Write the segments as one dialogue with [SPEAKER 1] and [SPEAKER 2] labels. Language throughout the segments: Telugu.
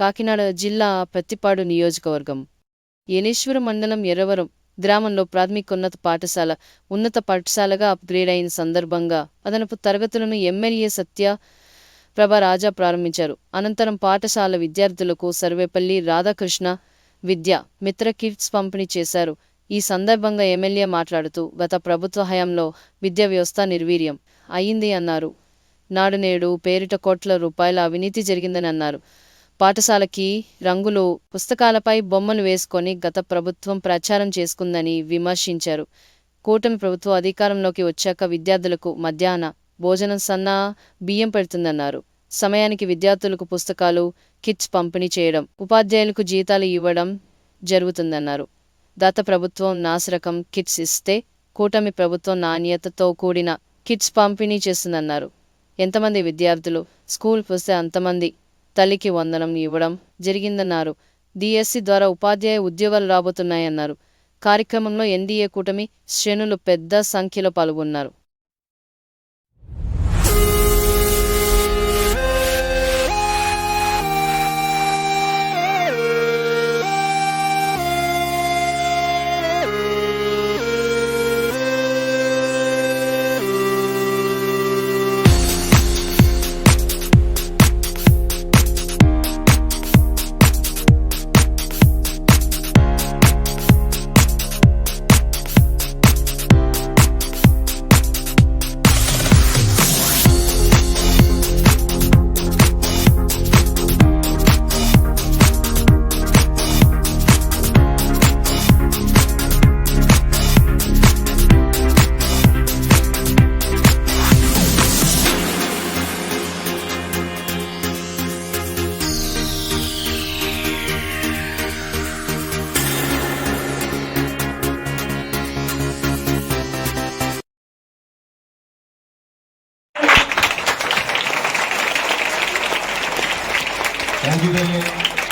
[SPEAKER 1] కాకినాడ జిల్లా ప్రత్తిపాడు నియోజకవర్గం ఏనేశ్వరం మండలం ఎర్రవరం గ్రామంలో ఉన్నత పాఠశాలగా అప్గ్రేడ్ అయిన సందర్భంగా అదనపు తరగతులను ఎమ్మెల్యే సత్య ప్రభ రాజా ప్రారంభించారు. అనంతరం పాఠశాల విద్యార్థులకు సర్వేపల్లి రాధాకృష్ణ విద్యా మిత్ర కిట్స్ పంపిణీ చేశారు. ఈ సందర్భంగా ఎమ్మెల్యే మాట్లాడుతూ గత ప్రభుత్వ హయాంలో విద్యా వ్యవస్థ నిర్వీర్యం అయింది అన్నారు. నాడు నేడు పేరిట కోట్ల రూపాయల అవినీతి జరిగిందని అన్నారు. పాఠశాలకి రంగులు, పుస్తకాలపై బొమ్మలు వేసుకొని గత ప్రభుత్వం ప్రచారం చేసుకుందని విమర్శించారు. కూటమి ప్రభుత్వం అధికారంలోకి వచ్చాక విద్యార్థులకు మధ్యాహ్న భోజనం సన్నా బియ్యం పెడుతుందన్నారు. సమయానికి విద్యార్థులకు పుస్తకాలు, కిట్స్ పంపిణీ చేయడం, ఉపాధ్యాయులకు జీతాలు ఇవ్వడం జరుగుతుందన్నారు. గత ప్రభుత్వం నాసిరకం కిట్స్ ఇస్తే కూటమి ప్రభుత్వం నాణ్యతతో కూడిన కిట్స్ పంపిణీ చేస్తుందన్నారు. ఎంతమంది విద్యార్థులు స్కూల్ వస్తే అంతమంది తల్లికి వందనం ఇవ్వడం జరిగిందన్నారు. డిఎస్సి ద్వారా ఉపాధ్యాయ ఉద్యోగాలు రాబోతున్నాయన్నారు. కార్యక్రమంలో ఎన్డీఏ కూటమి శ్రేణులు పెద్ద సంఖ్యలో పాల్గొన్నారు.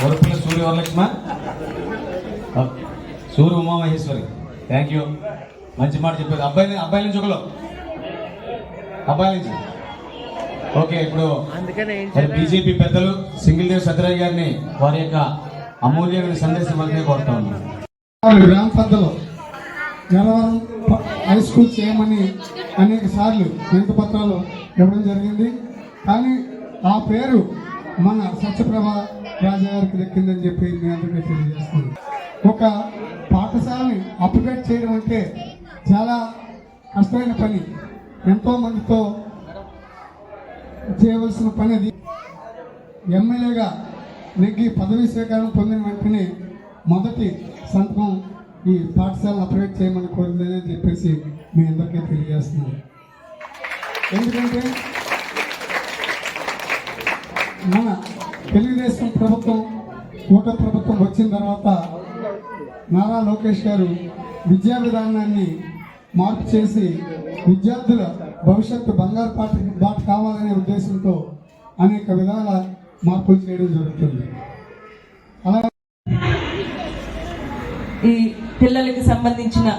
[SPEAKER 2] వరపుల సూర్య వరలక్ష్మ, సూర్య ఉమామహేశ్వరి. థ్యాంక్ యూ, మంచి మాట చెప్పారు. అబ్బాయి నుంచి ఒకలో అబ్బాయి నుంచి. ఓకే, ఇప్పుడు బీజేపీ పెద్దలు సింగిల్ దేవ్ సత్యరాజ్ గారిని వారి యొక్క అమూల్యమైన సందేశం మనమే కోరుతా ఉన్నాం.
[SPEAKER 3] గ్రామ పెద్దలు ఎర్రవరం హై స్కూల్ చేయమని అనేక సార్లు వినతి పత్రాలు ఇవ్వడం జరిగింది. కానీ ఆ పేరు మన సత్యప్రభ రాజా గారికి దక్కిందని చెప్పి మీ అందరికీ తెలియజేస్తుంది. ఒక పాఠశాలని అప్గ్రేడ్ చేయడం అంటే చాలా కష్టమైన పని, ఎంతో మందితో చేయవలసిన పని. అది ఎమ్మెల్యేగా నెగ్గి పదవీ స్వీకారం పొందిన వెంటనే మొదటి సంతకం ఈ పాఠశాలను అప్గ్రేడ్ చేయమని కోరిందని చెప్పేసి మీ అందరికీ తెలియజేస్తున్నాను. ఎందుకంటే మన తెలుగుదేశం ప్రభుత్వం, కూటమి ప్రభుత్వం వచ్చిన తర్వాత నారా లోకేష్ గారు విద్యా విధానాన్ని మార్పు చేసి విద్యార్థుల భవిష్యత్తు బంగారు బాట కావాలనే ఉద్దేశంతో అనేక విధాల మార్పులు చేయడం జరుగుతుంది. అలా
[SPEAKER 4] ఈ పిల్లలకి సంబంధించిన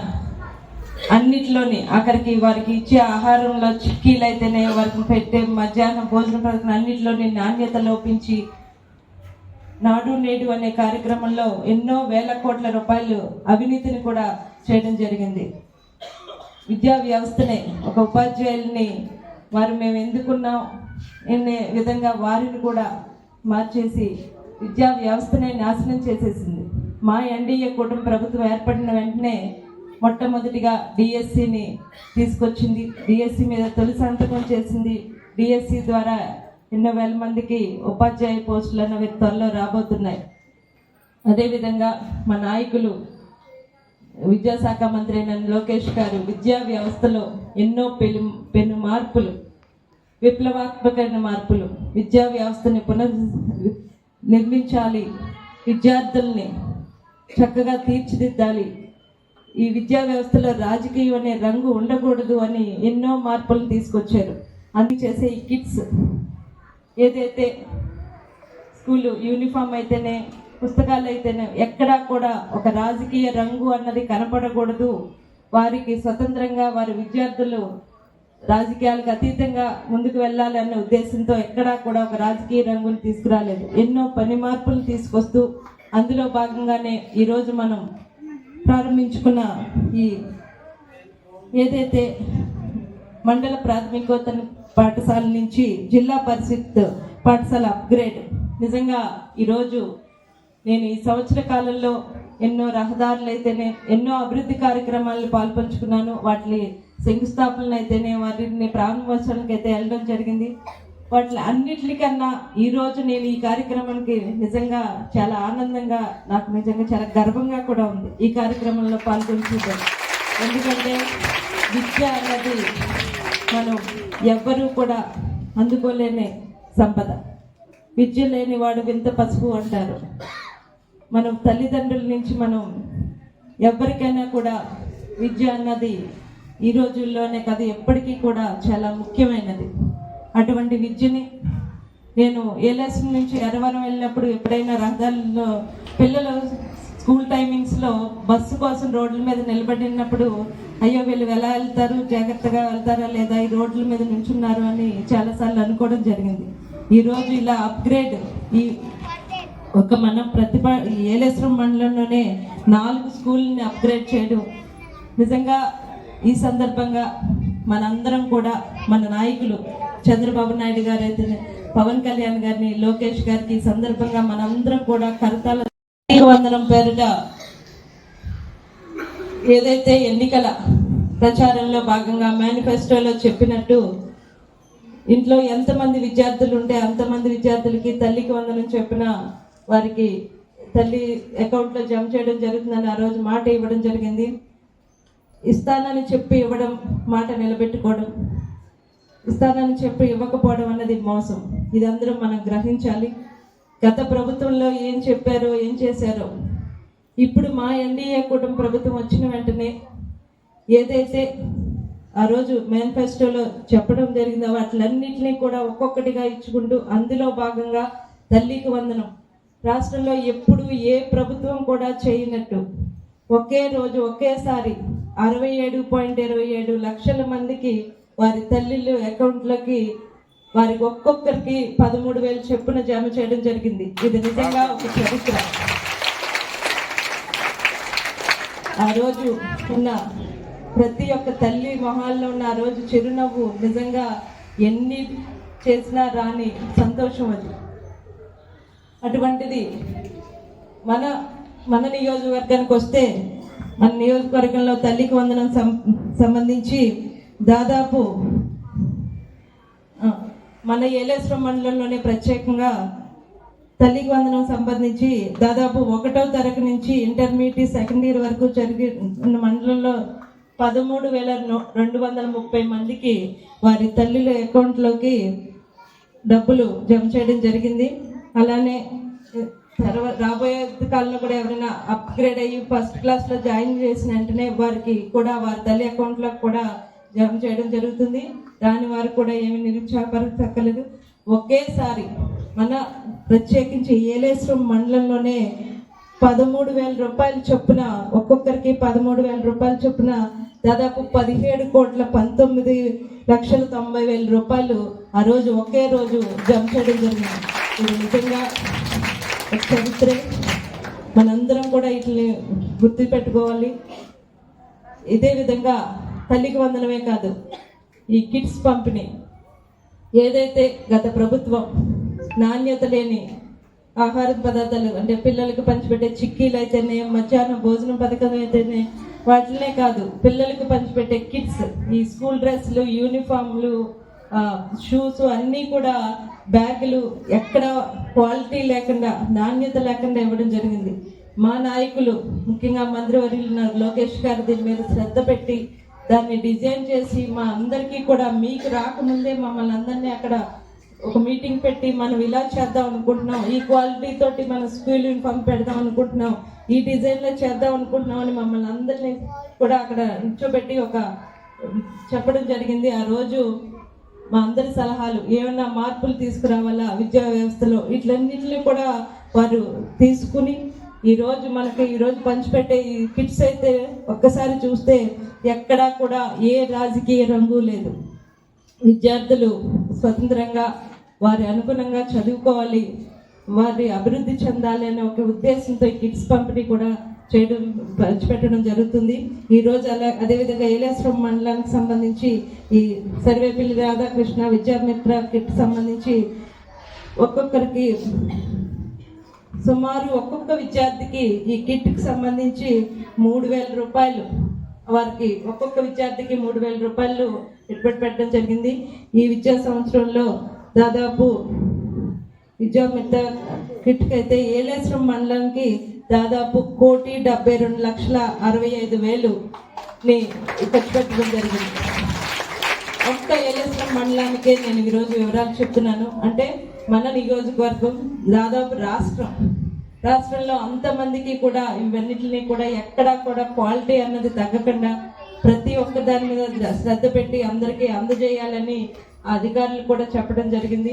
[SPEAKER 4] అన్నిటిలోని అక్కడికి వారికి ఇచ్చే ఆహారంలో చిక్కీలు అయితేనే, వారికి పెట్టే మధ్యాహ్నం భోజన పథకం అన్నిటిలోని నాణ్యత లోపించి నాడు నేడు అనే కార్యక్రమంలో ఎన్నో వేల కోట్ల రూపాయలు అవినీతిని కూడా చేయడం జరిగింది. విద్యా వ్యవస్థనే, ఒక ఉపాధ్యాయుల్ని వారు మేము ఎందుకున్నాం అనే విధంగా వారిని కూడా మార్చేసి విద్యా వ్యవస్థనే నాశనం చేసేసింది. మా ఎన్డీఏ కూటమి ప్రభుత్వం ఏర్పడిన వెంటనే మొట్టమొదటిగా డిఎస్సిని తీసుకొచ్చింది. డిఎస్సి మీద తొలి సంతకం చేసింది. డిఎస్సి ద్వారా ఎన్నో వేల మందికి ఉపాధ్యాయ పోస్టులు అన్నవి త్వరలో రాబోతున్నాయి. అదేవిధంగా మా నాయకులు విద్యాశాఖ మంత్రి అయిన లోకేష్ గారు విద్యా వ్యవస్థలో ఎన్నో పెను మార్పులు, విప్లవాత్మకమైన మార్పులు, విద్యా వ్యవస్థని నిర్మించాలి, విద్యార్థుల్ని చక్కగా తీర్చిదిద్దాలి, ఈ విద్యా వ్యవస్థలో రాజకీయం అనే రంగు ఉండకూడదు అని ఎన్నో మార్పులను తీసుకొచ్చారు. చేసే ఈ కిట్స్ ఏదైతే స్కూలు యూనిఫామ్ అయితేనే, పుస్తకాలు అయితేనే ఎక్కడా కూడా ఒక రాజకీయ రంగు అన్నది కనపడకూడదు. వారికి స్వతంత్రంగా వారి విద్యార్థులు రాజకీయాలకు అతీతంగా ముందుకు వెళ్ళాలి అన్న ఉద్దేశంతో ఎక్కడా కూడా ఒక రాజకీయ రంగును తీసుకురాలేదు. ఎన్నో పని మార్పులు తీసుకొస్తూ అందులో భాగంగానే ఈరోజు మనం ప్రారంభించుకున్న ఈ ఏదైతే మండల ప్రాథమికోన్నత పాఠశాల నుంచి జిల్లా పరిషత్ పాఠశాల అప్గ్రేడ్, నిజంగా ఈరోజు నేను ఈ సంవత్సర కాలంలో ఎన్నో రహదారులు అయితేనే ఎన్నో అభివృద్ధి కార్యక్రమాలను పాల్పంచుకున్నాను. వాటి శంకుస్థాపనలు అయితేనే వాటిని ప్రారంభోత్సవానికి అయితే వెళ్ళడం జరిగింది. వాటి అన్నిటికన్నా ఈరోజు నేను ఈ కార్యక్రమానికి నిజంగా చాలా ఆనందంగా, నాకు నిజంగా చాలా గర్వంగా కూడా ఉంది ఈ కార్యక్రమంలో పాల్గొంటున్నాను. ఎందుకంటే విద్య అన్నది మనం ఎవ్వరూ కూడా అందుకోలేని సంపద. విద్య లేని వాడు వింత పసుపు అంటారు. మనం తల్లిదండ్రుల నుంచి మనం ఎవరికైనా కూడా విద్య అన్నది ఈ రోజుల్లోనే కాదు ఎప్పటికీ కూడా చాలా ముఖ్యమైనది. అటువంటి విద్యని నేను ఏలెస్ నుంచి ఎరవరం వెళ్ళినప్పుడు ఎప్పుడైనా రహదారుల్లో పిల్లలు స్కూల్ టైమింగ్స్లో బస్సు కోసం రోడ్ల మీద నిలబడినప్పుడు అయ్యో వీళ్ళు ఎలా వెళ్తారు, జాగ్రత్తగా వెళ్తారా లేదా, ఈ రోడ్ల మీద నిల్చున్నారు అని చాలాసార్లు అనుకోవడం జరిగింది. ఈరోజు ఇలా అప్గ్రేడ్ ఈ ఒక మన ఏలేశ్వరం మండలంలోనే 4 స్కూల్ని అప్గ్రేడ్ చేయడం నిజంగా ఈ సందర్భంగా మనందరం కూడా మన నాయకులు చంద్రబాబు నాయుడు గారు అయితే, పవన్ కళ్యాణ్ గారిని, లోకేష్ గారికి ఈ సందర్భంగా మనందరం కూడా కరతాల వందనం పేరుట ఏదైతే ఎన్నికల ప్రచారంలో భాగంగా మేనిఫెస్టోలో చెప్పినట్టు ఇంట్లో ఎంతమంది విద్యార్థులు ఉంటే అంతమంది విద్యార్థులకి తల్లికి వందనం చెప్పిన వారికి తల్లి అకౌంట్లో జమ చేయడం జరుగుతుందని ఆ రోజు మాట ఇవ్వడం జరిగింది. ఇస్తానని చెప్పి ఇవ్వడం, మాట నిలబెట్టుకోవడం, ఇస్తానని చెప్పి ఇవ్వకపోవడం అన్నది మోసం. ఇది అందరం మనం గ్రహించాలి. గత ప్రభుత్వంలో ఏం చెప్పారో ఏం చేశారో, ఇప్పుడు మా ఎన్డీఏ కూటమి ప్రభుత్వం వచ్చిన వెంటనే ఏదైతే ఆ రోజు మేనిఫెస్టోలో చెప్పడం జరిగిందో వాటిలన్నింటినీ కూడా ఒక్కొక్కటిగా ఇచ్చుకుంటూ అందులో భాగంగా తల్లికి వందనం రాష్ట్రంలో ఎప్పుడు ఏ ప్రభుత్వం కూడా చేయనట్టు ఒకే రోజు ఒకేసారి 67.27 లక్షల మందికి వారి తల్లిళ్ళు అకౌంట్లోకి వారికి ఒక్కొక్కరికి 13,000 చొప్పున జమ చేయడం జరిగింది. ఇది నిజంగా ఒక చరిత్ర. ఆ రోజు ఉన్న ప్రతి ఒక్క తల్లి మొహాల్లో ఉన్న ఆ రోజు చిరునవ్వు నిజంగా ఎన్ని చేసినా రాని సంతోషం అది. అటువంటిది మన నియోజకవర్గానికి వస్తే, మన నియోజకవర్గంలో తల్లికి వందనం సంబంధించి దాదాపు మన ఏలేశ్వరం మండలంలోనే ప్రత్యేకంగా తల్లికి వందనం సంబంధించి దాదాపు 1వ తరగతి నుంచి ఇంటర్మీడియట్ సెకండ్ ఇయర్ వరకు జరిగిన మండలంలో 13,230 మందికి వారి తల్లుల అకౌంట్లోకి డబ్బులు జమ చేయడం జరిగింది. అలానే రాబోయే కాలంలో కూడా ఎవరైనా అప్గ్రేడ్ అయ్యి ఫస్ట్ క్లాస్లో జాయిన్ చేసిన వెంటనే వారికి కూడా వారి తల్లి అకౌంట్లోకి కూడా జమ చేయడం జరుగుతుంది. రాని వారు కూడా ఏమి నిరుత్సాహపరచక్కలేదు. ఒకేసారి మన ప్రత్యేకించి ఏలేశ్వరం మండలంలోనే 13,000 రూపాయలు చొప్పున ఒక్కొక్కరికి 13,000 రూపాయలు చొప్పున దాదాపు 17,19,90,000 రూపాయలు ఆ రోజు ఒకే రోజు జమ చేయడం జరిగింది. ఇది నిజంగా ఒక చరిత్రే. మనందరం కూడా వీటిని గుర్తుపెట్టుకోవాలి. ఇదే విధంగా తల్లికి వందనమే కాదు, ఈ కిట్స్ పంపిణీ ఏదైతే గత ప్రభుత్వం నాణ్యత లేని ఆహార పదార్థాలు అంటే పిల్లలకు పంచిపెట్టే చిక్కీలు అయితేనే, మధ్యాహ్నం భోజనం పథకం అయితేనే, వాటినే కాదు పిల్లలకు పంచిపెట్టే కిట్స్, ఈ స్కూల్ డ్రెస్లు, యూనిఫామ్లు, షూస్ అన్నీ కూడా బ్యాగులు ఎక్కడ క్వాలిటీ లేకుండా, నాణ్యత లేకుండా ఇవ్వడం జరిగింది. మా నాయకులు ముఖ్యంగా మంత్రివర్యులు లోకేష్ గారు దీని మీద శ్రద్ధ పెట్టి దాన్ని డిజైన్ చేసి మా అందరికీ కూడా మీకు రాకముందే మమ్మల్ని అందరినీ అక్కడ ఒక మీటింగ్ పెట్టి మనం ఇలా చేద్దాం అనుకుంటున్నాం, ఈ క్వాలిటీ తోటి మన స్కూల్ యూనిఫామ్ పెడదాం అనుకుంటున్నాం, ఈ డిజైన్లో చేద్దాం అనుకుంటున్నాం అని మమ్మల్ని అందరినీ కూడా అక్కడ నిల్చోబెట్టి ఒక చెప్పడం జరిగింది. ఆ రోజు మా అందరి సలహాలు ఏమైనా మార్పులు తీసుకురావాలా విద్యా వ్యవస్థలో, వీటిలన్నింటినీ కూడా వారు తీసుకుని ఈరోజు పంచిపెట్టే ఈ కిట్స్ అయితే ఒక్కసారి చూస్తే ఎక్కడా కూడా ఏ రాజకీయ రంగు లేదు. విద్యార్థులు స్వతంత్రంగా వారి అనుగుణంగా చదువుకోవాలి, వారి అభివృద్ధి చెందాలి అనే ఒక ఉద్దేశంతో ఈ కిట్స్ పంపిణీ కూడా పంచిపెట్టడం జరుగుతుంది. ఈరోజు అదేవిధంగా ఏలేశ్వరం మండలానికి సంబంధించి ఈ సర్వేపల్లి రాధాకృష్ణ విద్యామిత్ర కిట్ సంబంధించి ఒక్కొక్కరికి సుమారు ఒక్కొక్క విద్యార్థికి ఈ కిట్కి సంబంధించి 3,000 రూపాయలు, వారికి ఒక్కొక్క విద్యార్థికి 3,000 రూపాయలు పెట్టుబడి పెట్టడం జరిగింది. ఈ విద్యా సంవత్సరంలో దాదాపు విద్యామిత్ర కిట్కి అయితే ఏలేశ్వరం మండలానికి దాదాపు 1,72,65,000ని ఖర్చు పెట్టడం జరిగింది. ఒక్క ఏలేశ్వరం మండలానికే నేను ఈరోజు వివరాలు చెప్తున్నాను. అంటే మన నియోజకవర్గం దాదాపు రాష్ట్రంలో అంతమందికి కూడా ఇవన్నిటిని కూడా ఎక్కడా కూడా క్వాలిటీ అన్నది తగ్గకుండా ప్రతి ఒక్క దాని మీద శ్రద్ధ పెట్టి అందరికీ అందజేయాలని అధికారులు కూడా చెప్పడం జరిగింది.